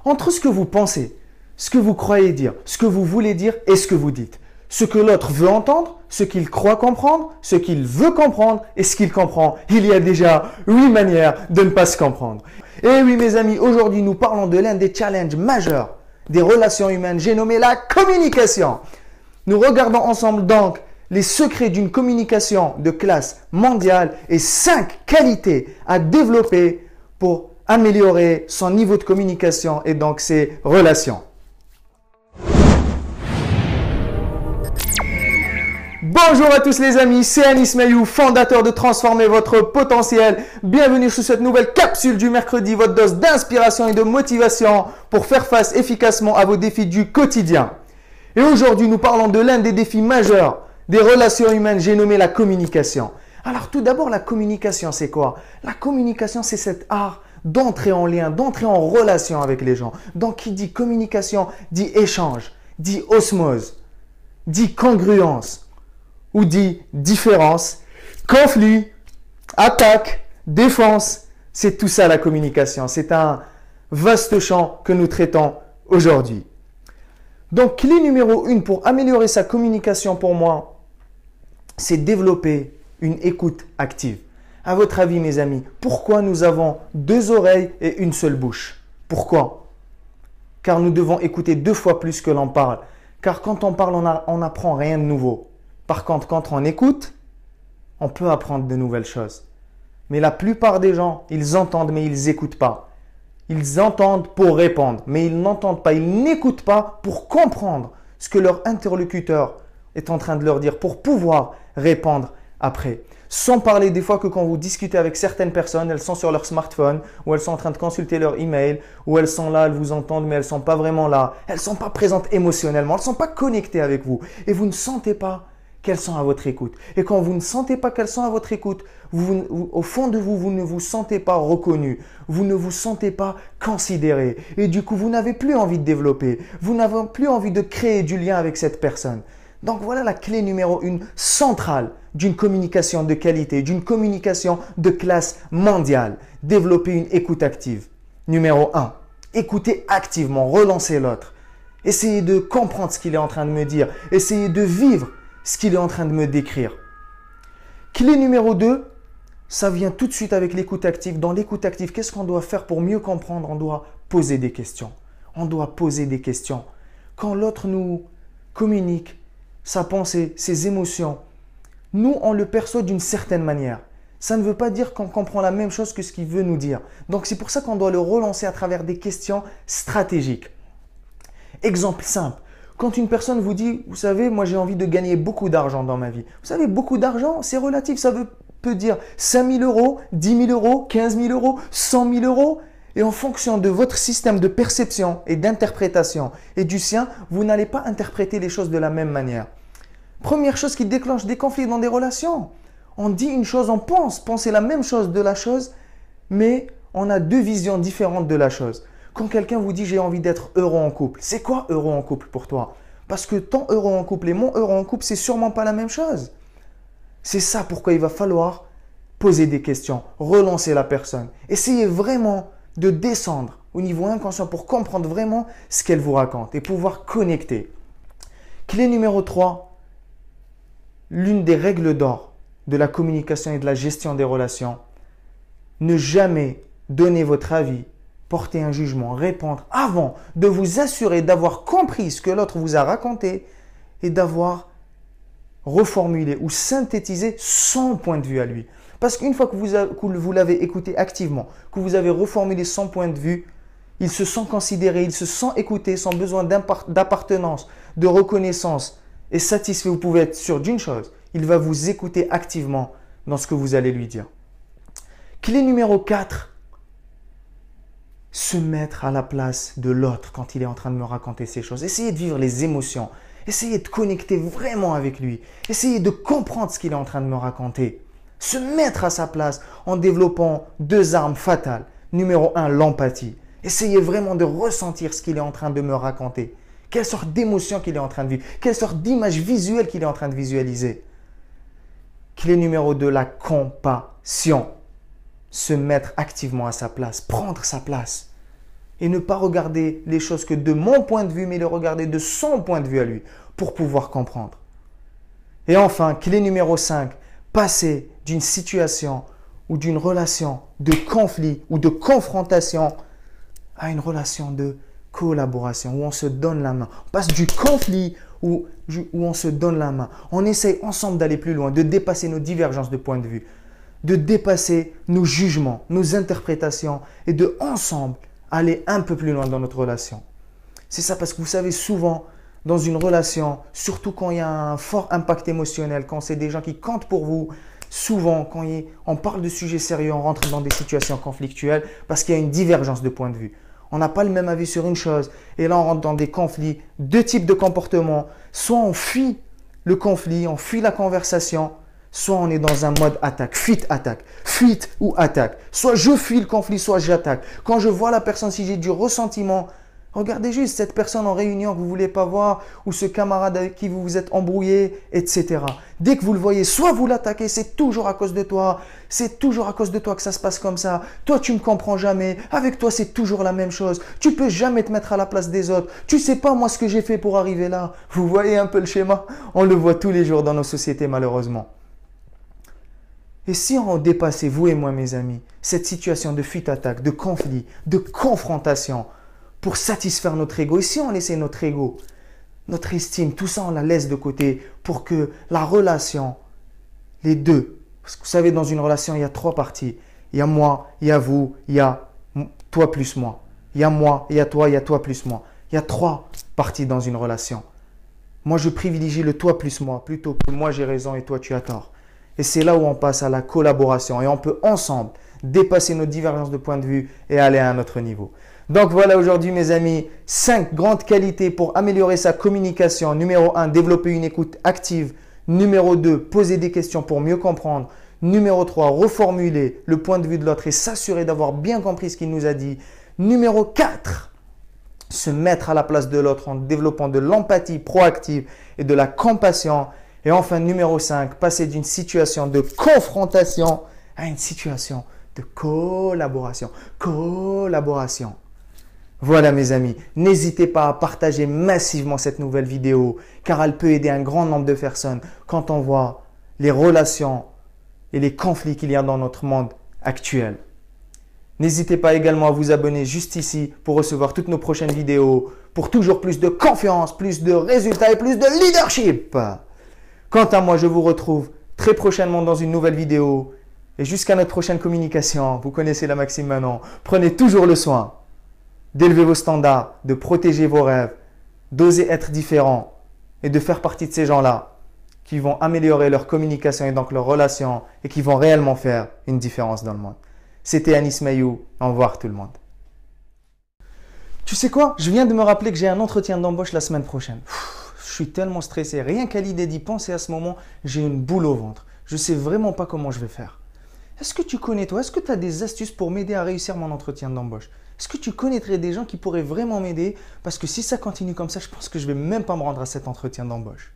entre ce que vous pensez, ce que vous croyez dire, ce que vous voulez dire et ce que vous dites. Ce que l'autre veut entendre, ce qu'il croit comprendre, ce qu'il veut comprendre et ce qu'il comprend. Il y a déjà 8 manières de ne pas se comprendre. Et oui mes amis, aujourd'hui nous parlons de l'un des challenges majeurs des relations humaines, j'ai nommé la communication. Nous regardons ensemble donc les secrets d'une communication de classe mondiale et 5 qualités à développer pour améliorer son niveau de communication et donc ses relations. Bonjour à tous les amis, c'est Anis Mayou, fondateur de Transformer votre potentiel. Bienvenue sur cette nouvelle capsule du mercredi, votre dose d'inspiration et de motivation pour faire face efficacement à vos défis du quotidien. Et aujourd'hui, nous parlons de l'un des défis majeurs des relations humaines, j'ai nommé la communication. Alors tout d'abord, la communication, c'est quoi? La communication, c'est cet art d'entrer en lien, d'entrer en relation avec les gens. Donc qui dit communication, dit échange, dit osmose, dit congruence, ou dit différence, conflit, attaque, défense. C'est tout ça la communication. C'est un vaste champ que nous traitons aujourd'hui. Donc, clé numéro 1 pour améliorer sa communication pour moi, c'est développer une écoute active. À votre avis, mes amis, pourquoi nous avons 2 oreilles et une seule bouche? Pourquoi? Car nous devons écouter 2 fois plus que l'on parle. Car quand on parle, on n'apprend rien de nouveau. Par contre, quand on écoute, on peut apprendre de nouvelles choses. Mais la plupart des gens, ils entendent, mais ils n'écoutent pas. Ils entendent pour répondre, mais ils n'entendent pas. Ils n'écoutent pas pour comprendre ce que leur interlocuteur est en train de leur dire pour pouvoir répondre après. Sans parler des fois que quand vous discutez avec certaines personnes, elles sont sur leur smartphone ou elles sont en train de consulter leur email ou elles sont là, elles vous entendent mais elles ne sont pas vraiment là. Elles ne sont pas présentes émotionnellement, elles ne sont pas connectées avec vous et vous ne sentez pas qu'elles sont à votre écoute. Et quand vous ne sentez pas qu'elles sont à votre écoute, au fond de vous, vous ne vous sentez pas reconnu. Vous ne vous sentez pas considéré. Et du coup, vous n'avez plus envie de développer. Vous n'avez plus envie de créer du lien avec cette personne. Donc voilà la clé numéro 1 centrale d'une communication de qualité, d'une communication de classe mondiale. Développer une écoute active. Numéro 1, écoutez activement, relancez l'autre. Essayez de comprendre ce qu'il est en train de me dire. Essayez de vivre ce qu'il est en train de me décrire. Clé numéro 2, ça vient tout de suite avec l'écoute active. Dans l'écoute active, qu'est-ce qu'on doit faire pour mieux comprendre? On doit poser des questions. On doit poser des questions. Quand l'autre nous communique sa pensée, ses émotions, nous, on le perçoit d'une certaine manière. Ça ne veut pas dire qu'on comprend la même chose que ce qu'il veut nous dire. Donc, c'est pour ça qu'on doit le relancer à travers des questions stratégiques. Exemple simple. Quand une personne vous dit, vous savez, moi j'ai envie de gagner beaucoup d'argent dans ma vie. Vous savez, beaucoup d'argent, c'est relatif. Ça peut dire 5 000 euros, 10 000 euros, 15 000 euros, 100 000 euros. Et en fonction de votre système de perception et d'interprétation et du sien, vous n'allez pas interpréter les choses de la même manière. Première chose qui déclenche des conflits dans des relations. On dit une chose, on pense penser la même chose de la chose, mais on a 2 visions différentes de la chose. Quand quelqu'un vous dit « j'ai envie d'être heureux en couple », c'est quoi heureux en couple pour toi? Parce que ton heureux en couple et mon heureux en couple, c'est sûrement pas la même chose. C'est ça pourquoi il va falloir poser des questions, relancer la personne. Essayez vraiment de descendre au niveau inconscient pour comprendre vraiment ce qu'elle vous raconte et pouvoir connecter. Clé numéro 3, l'une des règles d'or de la communication et de la gestion des relations, ne jamais donner votre avis, porter un jugement, répondre avant de vous assurer d'avoir compris ce que l'autre vous a raconté et d'avoir reformulé ou synthétisé son point de vue à lui. Parce qu'une fois que vous l'avez écouté activement, que vous avez reformulé son point de vue, il se sent considéré, il se sent écouté, sans besoin d'appartenance, de reconnaissance et satisfait. Vous pouvez être sûr d'une chose, il va vous écouter activement dans ce que vous allez lui dire. Clé numéro 4. Se mettre à la place de l'autre quand il est en train de me raconter ces choses. Essayez de vivre les émotions. Essayez de connecter vraiment avec lui. Essayez de comprendre ce qu'il est en train de me raconter. Se mettre à sa place en développant 2 armes fatales. Numéro 1, l'empathie. Essayez vraiment de ressentir ce qu'il est en train de me raconter. Quelle sorte d'émotion qu'il est en train de vivre. Quelle sorte d'image visuelle qu'il est en train de visualiser. Clé numéro 2, la compassion. Se mettre activement à sa place, prendre sa place. et ne pas regarder les choses que de mon point de vue, mais le regarder de son point de vue à lui pour pouvoir comprendre. Et enfin, clé numéro 5, passer d'une situation ou d'une relation de conflit ou de confrontation à une relation de collaboration où on se donne la main. On passe du conflit où on se donne la main. On essaye ensemble d'aller plus loin, de dépasser nos divergences de point de vue, de dépasser nos jugements, nos interprétations et de ensemble aller un peu plus loin dans notre relation. C'est ça parce que vous savez souvent dans une relation, surtout quand il y a un fort impact émotionnel, quand c'est des gens qui comptent pour vous, souvent quand on parle de sujets sérieux, on rentre dans des situations conflictuelles parce qu'il y a une divergence de point de vue. On n'a pas le même avis sur une chose et là on rentre dans des conflits, deux types de comportements. Soit on fuit le conflit, on fuit la conversation, soit on est dans un mode attaque, fuite ou attaque. Soit je fuis le conflit, soit j'attaque. Quand je vois la personne, si j'ai du ressentiment, regardez juste cette personne en réunion que vous ne voulez pas voir ou ce camarade avec qui vous vous êtes embrouillé, etc. Dès que vous le voyez, soit vous l'attaquez, c'est toujours à cause de toi, c'est toujours à cause de toi que ça se passe comme ça. Toi, tu ne me comprends jamais, avec toi, c'est toujours la même chose. Tu peux jamais te mettre à la place des autres. Tu sais pas moi ce que j'ai fait pour arriver là. Vous voyez un peu le schéma? On le voit tous les jours dans nos sociétés malheureusement. Et si on dépassait, vous et moi mes amis, cette situation de fuite-attaque, de conflit, de confrontation, pour satisfaire notre ego. Et si on laissait notre ego, notre estime, tout ça, on la laisse de côté pour que la relation, les deux, parce que vous savez, dans une relation, il y a trois parties. Il y a moi, il y a vous, il y a toi plus moi. Il y a moi, il y a toi plus moi. Il y a trois parties dans une relation. Moi, je privilégie le toi plus moi, plutôt que moi j'ai raison et toi tu as tort. Et c'est là où on passe à la collaboration et on peut ensemble dépasser nos divergences de point de vue et aller à un autre niveau. Donc voilà aujourd'hui mes amis, 5 grandes qualités pour améliorer sa communication. Numéro 1, développer une écoute active. Numéro 2, poser des questions pour mieux comprendre. Numéro 3, reformuler le point de vue de l'autre et s'assurer d'avoir bien compris ce qu'il nous a dit. Numéro 4, se mettre à la place de l'autre en développant de l'empathie proactive et de la compassion. Et enfin, numéro 5, passer d'une situation de confrontation à une situation de collaboration. Voilà mes amis, n'hésitez pas à partager massivement cette nouvelle vidéo car elle peut aider un grand nombre de personnes quand on voit les relations et les conflits qu'il y a dans notre monde actuel. N'hésitez pas également à vous abonner juste ici pour recevoir toutes nos prochaines vidéos pour toujours plus de confiance, plus de résultats et plus de leadership. Quant à moi, je vous retrouve très prochainement dans une nouvelle vidéo et jusqu'à notre prochaine communication, vous connaissez la maxime maintenant, prenez toujours le soin d'élever vos standards, de protéger vos rêves, d'oser être différent et de faire partie de ces gens-là qui vont améliorer leur communication et donc leurs relations et qui vont réellement faire une différence dans le monde. C'était Anis Mayou. Au revoir tout le monde. Tu sais quoi? Je viens de me rappeler que j'ai un entretien d'embauche la semaine prochaine. Je suis tellement stressé. Rien qu'à l'idée d'y penser à ce moment, j'ai une boule au ventre. Je ne sais vraiment pas comment je vais faire. Est-ce que tu connais toi? Est-ce que tu as des astuces pour m'aider à réussir mon entretien d'embauche? Est-ce que tu connaîtrais des gens qui pourraient vraiment m'aider? Parce que si ça continue comme ça, je pense que je ne vais même pas me rendre à cet entretien d'embauche.